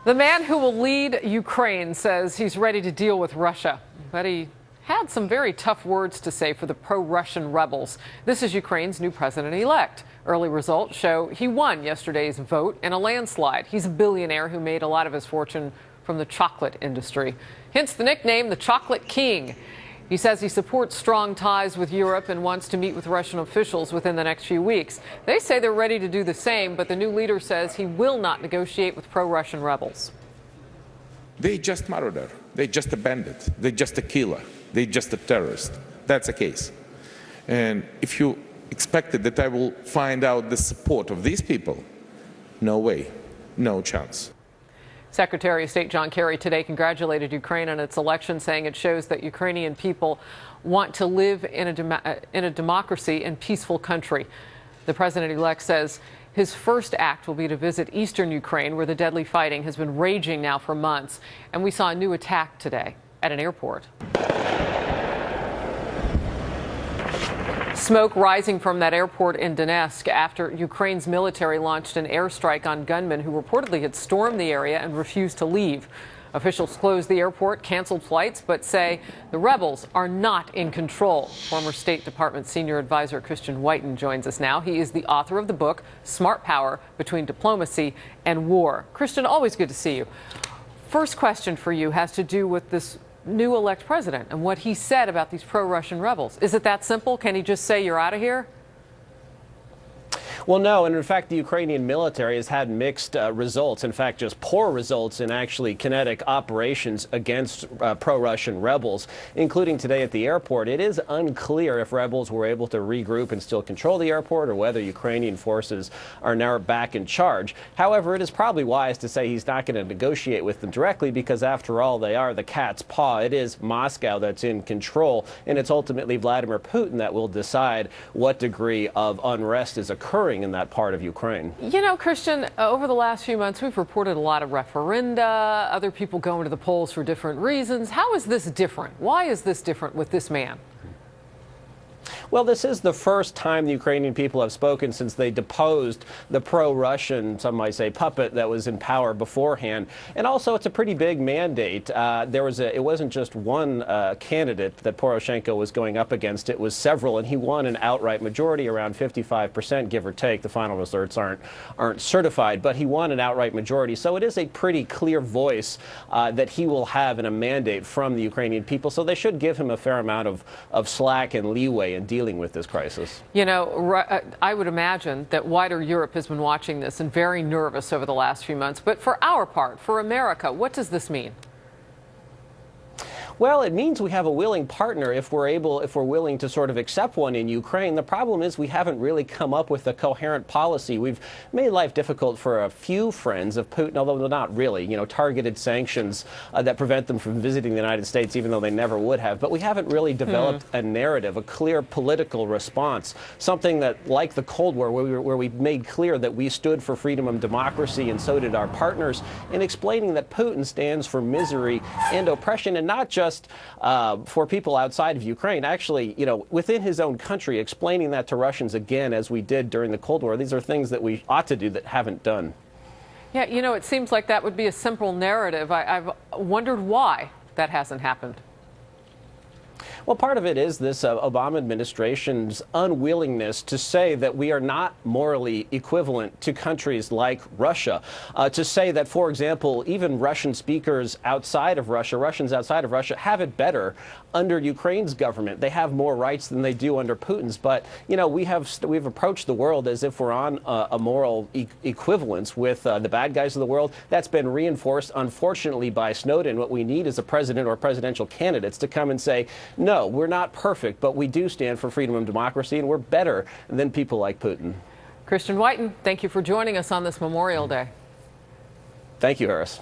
The man who will lead Ukraine says he's ready to deal with Russia, but he had some very tough words to say for the pro-Russian rebels. This is Ukraine's new president-elect. Early results show he won yesterday's vote in a landslide. He's a billionaire who made a lot of his fortune from the chocolate industry. Hence the nickname, the Chocolate King. He says he supports strong ties with Europe and wants to meet with Russian officials within the next few weeks. They say they're ready to do the same, but the new leader says he will not negotiate with pro-Russian rebels. They just murderer. They just a bandit. They just a killer. They just a terrorist. That's the case. And if you expected that I will find out the support of these people, no way, no chance. Secretary of State John Kerry today congratulated Ukraine on its election, saying it shows that Ukrainian people want to live in a democracy and peaceful country. The president-elect says his first act will be to visit eastern Ukraine, where the deadly fighting has been raging now for months. And we saw a new attack today at an airport. Smoke rising from that airport in Donetsk after Ukraine's military launched an airstrike on gunmen who reportedly had stormed the area and refused to leave. Officials closed the airport, canceled flights, but say the rebels are not in control. Former State Department senior advisor Christian Whiten joins us now. He is the author of the book, Smart Power Between Diplomacy and War. Christian, always good to see you. First question for you has to do with this new elect president and what he said about these pro-Russian rebels. Is it that simple? Can he just say you're out of here? Well, no, and in fact, the Ukrainian military has had mixed results. In fact, just poor results in actually kinetic operations against pro-Russian rebels, including today at the airport. It is unclear if rebels were able to regroup and still control the airport or whether Ukrainian forces are now back in charge. However, it is probably wise to say he's not going to negotiate with them directly because, after all, they are the cat's paw. It is Moscow that's in control, and it's ultimately Vladimir Putin that will decide what degree of unrest is occurring in that part of Ukraine. You know, Christian, over the last few months, we've reported a lot of referenda, other people going to the polls for different reasons. How is this different? Why is this different with this man? Well, this is the first time the Ukrainian people have spoken since they deposed the pro-Russian, some might say, puppet that was in power beforehand. And also, it's a pretty big mandate. It wasn't just one candidate that Poroshenko was going up against. It was several, and he won an outright majority, around 55%, give or take. The final results aren't certified, but he won an outright majority. So it is a pretty clear voice that he will have in a mandate from the Ukrainian people. So they should give him a fair amount of slack and leeway in dealing with this crisis. You know, I would imagine that wider Europe has been watching this and very nervous over the last few months. But for our part, for America, what does this mean? Well, it means we have a willing partner if we're willing to sort of accept one in Ukraine. The problem is we haven't really come up with a coherent policy. We've made life difficult for a few friends of Putin, although not really, targeted sanctions that prevent them from visiting the United States, even though they never would have. But we haven't really developed a narrative, a clear political response, something that, like the Cold War, where we made clear that we stood for freedom and democracy, and so did our partners, in explaining that Putin stands for misery and oppression, and not just for people outside of Ukraine. Actually, within his own country, explaining that to Russians again, as we did during the Cold War. These are things that we ought to do that haven't done. Yeah, it seems like that would be a simple narrative. I've wondered why that hasn't happened. Well, part of it is this Obama administration's unwillingness to say that we are not morally equivalent to countries like Russia. To say that, for example, even Russian speakers outside of Russia, Russians outside of Russia, have it better under Ukraine's government. They have more rights than they do under Putin's. But, we've approached the world as if we're on a moral equivalence with the bad guys of the world. That's been reinforced, unfortunately, by Snowden. What we need is a president or presidential candidates to come and say, no, we're not perfect, but we do stand for freedom and democracy, and we're better than people like Putin. Christian Whiten, thank you for joining us on this Memorial Day. Thank you, Harris.